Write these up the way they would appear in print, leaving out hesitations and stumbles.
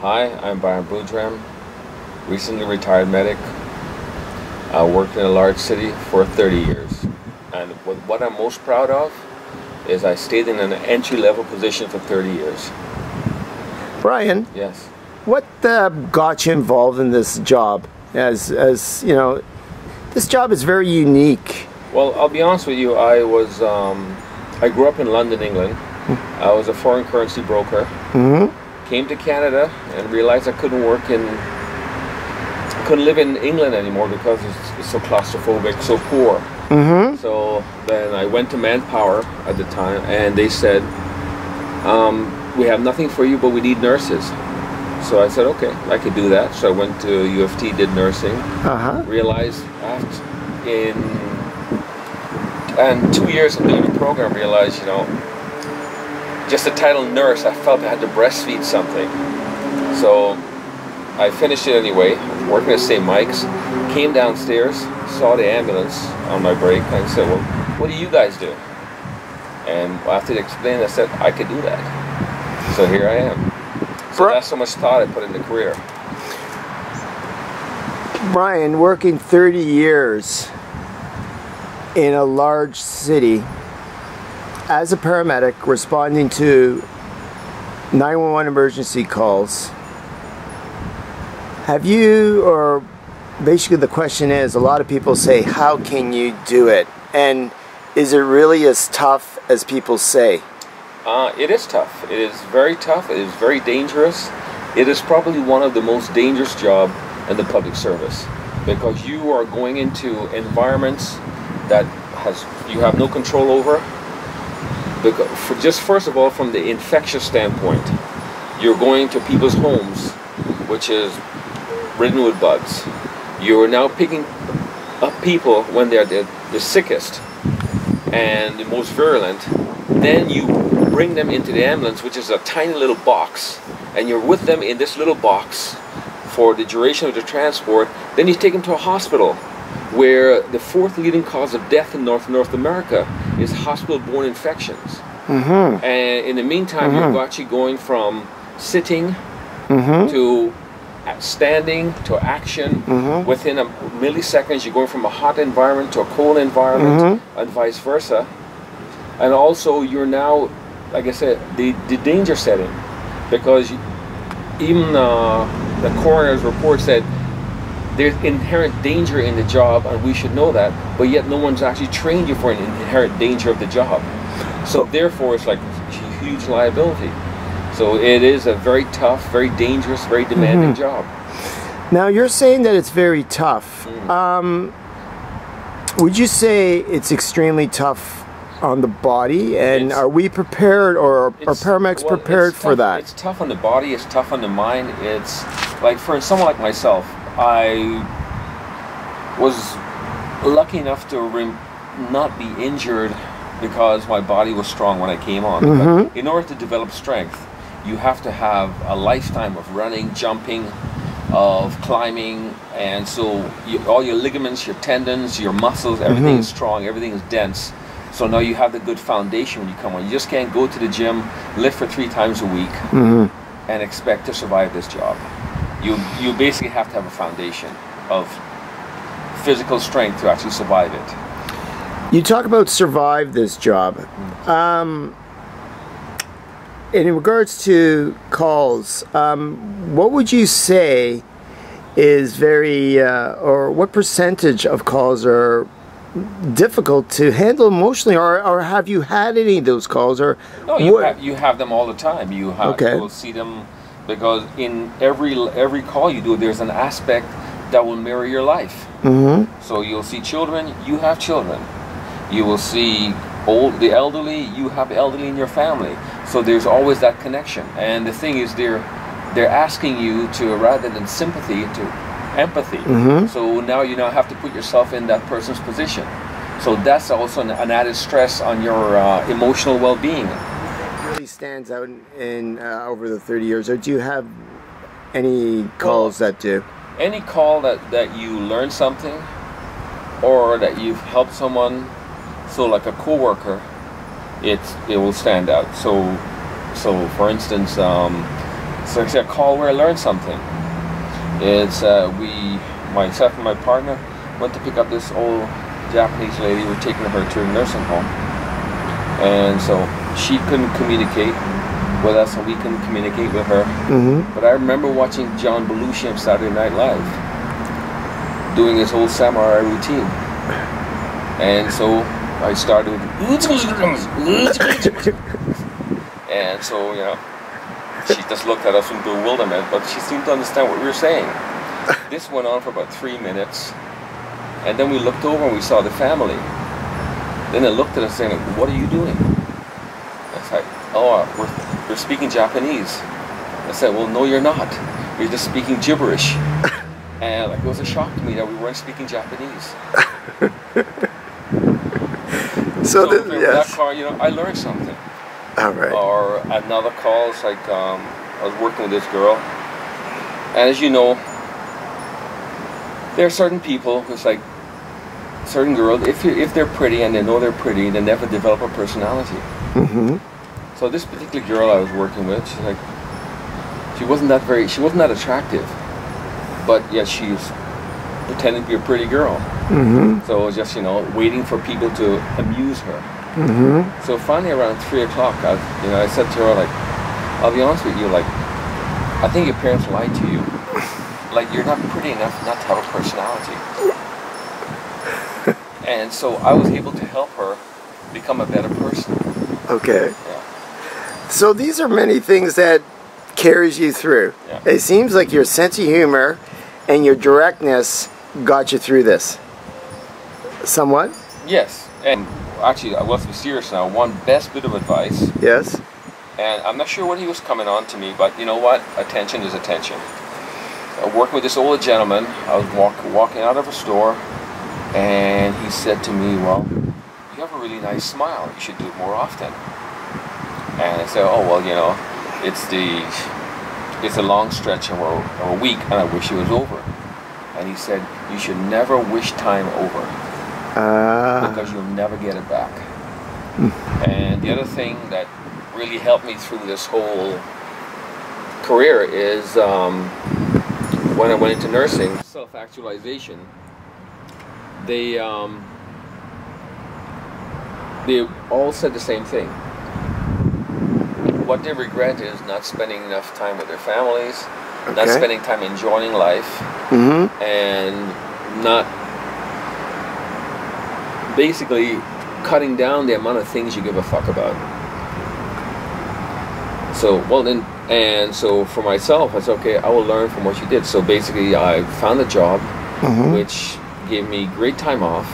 Hi, I'm Boodram, recently retired medic. I worked in a large city for 30 years. And what I'm most proud of is I stayed in an entry-level position for 30 years. Brian, Yes. what got you involved in this job? As you know, this job is very unique. Well, I'll be honest with you, I grew up in London, England. I was a foreign currency broker. Came to Canada and realized I couldn't live in England anymore because it's so claustrophobic, so poor. So then I went to Manpower at the time, and they said, we have nothing for you, but we need nurses. So I said, okay, I could do that. So I went to UFT, did nursing. Realized and 2 years of doing the program, realized, you know, just the title nurse, I felt I had to breastfeed something. So I finished it anyway, working at St. Mike's, came downstairs, saw the ambulance on my break, and I said, well, what do you guys do? And after they explained, I said, I could do that. So here I am. So that's so much thought I put in the career. Brian, working 30 years in a large city as a paramedic responding to 911 emergency calls, have you, or basically the question is, a lot of people say, how can you do it? And is it really as tough as people say? It is tough. It is very tough. It is very dangerous. It is probably one of the most dangerous jobs in the public service, because you are going into environments that you have no control over. Because just first of all, from the infectious standpoint, you're going to people's homes, which is ridden with bugs. You're now picking up people when they're the sickest and the most virulent. Then you bring them into the ambulance, which is a tiny little box, and you're with them in this little box for the duration of the transport. Then you take them to a hospital, where the fourth leading cause of death in North America is hospital-borne infections. And in the meantime, you're actually going from sitting to standing to action. Within a milliseconds, you're going from a hot environment to a cold environment, and vice versa. And also, you're now, like I said, the danger setting, because even the coroner's report said there's inherent danger in the job, and we should know that, but yet no one's actually trained you for an inherent danger of the job. So therefore, it's like a huge liability. So it is a very tough, very dangerous, very demanding job. Now, you're saying that it's very tough. Would you say it's extremely tough on the body, and are we prepared, or are paramedics prepared for that? It's tough on the body, it's tough on the mind. It's like, for someone like myself, I was lucky enough to not be injured because my body was strong when I came on. But in order to develop strength, you have to have a lifetime of running, jumping, of climbing, and so all your ligaments, your tendons, your muscles, everything is strong, everything is dense. So now you have the good foundation when you come on. You just can't go to the gym, lift for 3 times a week, and expect to survive this job. You basically have to have a foundation of physical strength to actually survive it. You talk about survive this job. In regards to calls, what would you say is very, or what percentage of calls are difficult to handle emotionally, or have you had any of those calls? Or no, you have them all the time. You will see them, because in every call you do, there's an aspect that will mirror your life. So you'll see children, you have children. You will see the elderly, you have elderly in your family. So there's always that connection. And the thing is, they're asking you to, rather than sympathy, to empathy. So now you have to put yourself in that person's position. So that's also an added stress on your emotional well-being. What really stands out in over the 30 years, or do you have any calls that do? Any call that you learn something, or that you've helped someone, so like a coworker, it will stand out. So for instance, So it's a call where I learned something. It's myself and my partner went to pick up this old Japanese lady. We're taking her to a nursing home, and so she couldn't communicate with us, and we couldn't communicate with her. But I remember watching John Belushi on Saturday Night Live doing his whole samurai routine, and so I started with, and so, you know, she just looked at us in bewilderment, but she seemed to understand what we were saying. This went on for about 3 minutes, and then we looked over and we saw the family. Then they looked at us saying, "What are you doing?" I said, "Oh, we're speaking Japanese." I said, "Well, no, you're not. You're just speaking gibberish." And like, it was a shock to me that we weren't speaking Japanese. So that car, you know, I learned something. All right. Or another call, it's like I was working with this girl, and as you know, there are certain people, it's like certain girls, if they're pretty and they know they're pretty, they never develop a personality. So this particular girl I was working with, she's like, she wasn't that attractive, but yet she's pretending to be a pretty girl. So it was just, you know, waiting for people to amuse her. So finally around 3 o'clock, I said to her, like, I'll be honest with you, like, I think your parents lied to you. Like, you're not pretty enough not to have a personality. And so I was able to help her become a better person. Okay. Yeah. So these are many things that carries you through. Yeah. It seems like your sense of humor and your directness got you through this. Somewhat? Yes. And actually, I was serious now. One best bit of advice. Yes. And I'm not sure what he was coming on to me, but you know what? Attention is attention. Working with this older gentleman, I was walking out of a store, and he said to me, "Well, you have a really nice smile. You should do it more often." And I said, "Oh, well, you know, it's a long stretch of a week, and I wish it was over." And he said, "You should never wish time over, because you'll never get it back." And the other thing that really helped me through this whole career is when I went into nursing, self-actualization, they all said the same thing. What they regret is not spending enough time with their families, not spending time enjoying life, and not basically cutting down the amount of things you give a fuck about. So, so for myself, I said, okay, I will learn from what you did. So basically, I found a job which gave me great time off.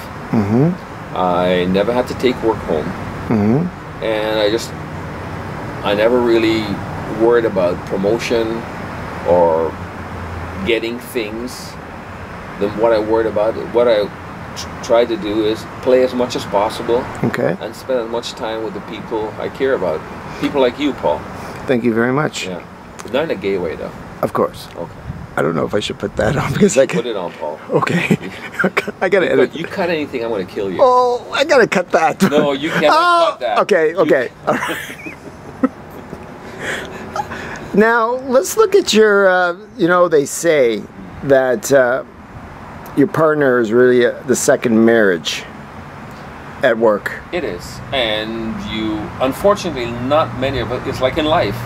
I never had to take work home. And I never really worried about promotion or getting things. Then what I worried about, what I tried to do is play as much as possible. And spend as much time with the people I care about. People like you, Paul. Thank you very much. Yeah. Not in a gay way, though. Of course. Okay. I don't know if I should put that on because I can. Put it on, Paul. Okay. I gotta edit. You cut anything, I'm gonna kill you. Oh, I gotta cut that. No, you cannot cut that. Okay. Okay. All right. Now let's look at your. You know, they say that your partner is really the second marriage at work. It is, and unfortunately, not many of us. It's like in life,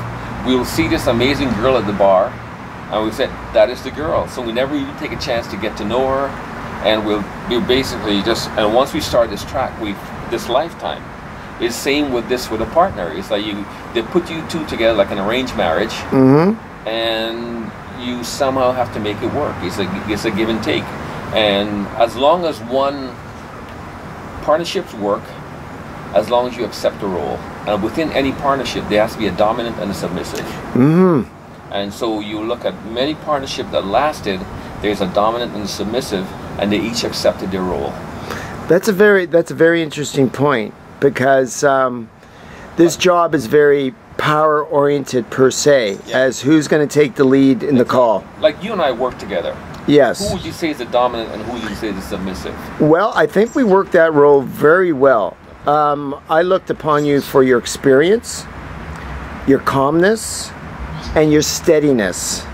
we'll see this amazing girl at the bar, and we say that is the girl. So we never even take a chance to get to know her, and we'll basically just. And once we start this track, this lifetime. It's same with a partner. It's like they put you two together like an arranged marriage, and you somehow have to make it work. It's a give and take, and as long as partnerships work, as long as you accept the role. And within any partnership, there has to be a dominant and a submissive. And so you look at many partnerships that lasted, there's a dominant and a submissive, and they each accepted their role. That's a very interesting point, because this job is very power oriented per se, as who's going to take the lead in the call. Like you and I work together. Yes. Who would you say is the dominant and who would you say is the submissive? Well, I think we worked that role very well. I looked upon you for your experience, your calmness, and your steadiness.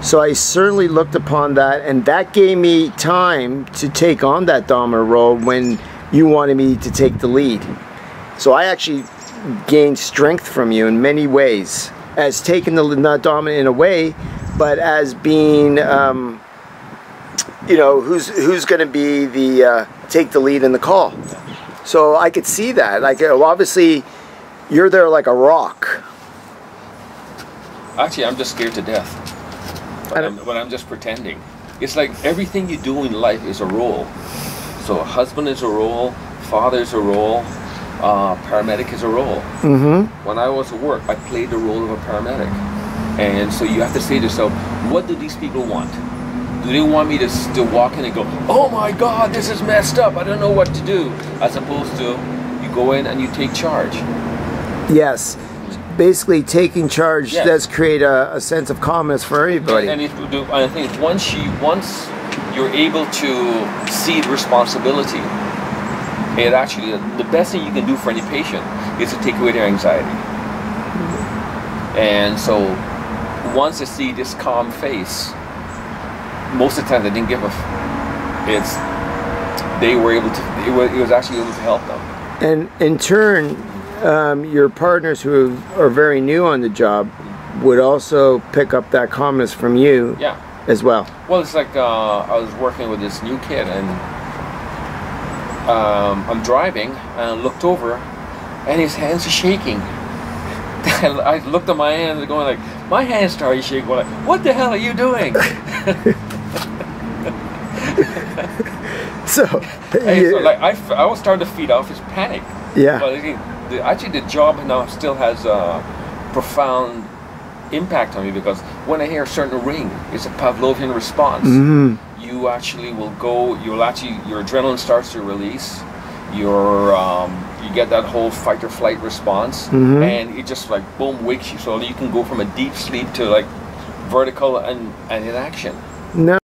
So I certainly looked upon that, and that gave me time to take on that dominant role when you wanted me to take the lead. So I actually gained strength from you in many ways, as taking the not dominant in a way, but as being, you know, who's going to be the take the lead in the call. So I could see that. Like, obviously, you're there like a rock. Actually, I'm just scared to death. But I'm just pretending. It's like everything you do in life is a role. So a husband is a role, father is a role, paramedic is a role. When I was at work, I played the role of a paramedic. And so you have to say to yourself, what do these people want? Do they want me to walk in and go, oh my God, this is messed up, I don't know what to do? As opposed to, you go in and you take charge. Yes. Basically taking charge does create a sense of calmness for everybody. And I think once you're able to see the responsibility, it actually, the best thing you can do for any patient is to take away their anxiety. And so once they see this calm face, most of the time they didn't give a they were able to, it was actually able to help them. And in turn, your partners who are very new on the job would also pick up that calmness from you as well. Well, it's like I was working with this new kid, and I'm driving, and I looked over, and his hands are shaking. And I looked at my hands, going like, my hands started shaking. Like, what the hell are you doing? So like I was starting to feed off his panic. Yeah. But actually, the job now still has a profound impact on me, because when I hear a certain ring, it's a Pavlovian response. You actually will go. Your adrenaline starts to release. You get that whole fight or flight response, and it just like boom wakes you, so you can go from a deep sleep to like vertical and in action. No.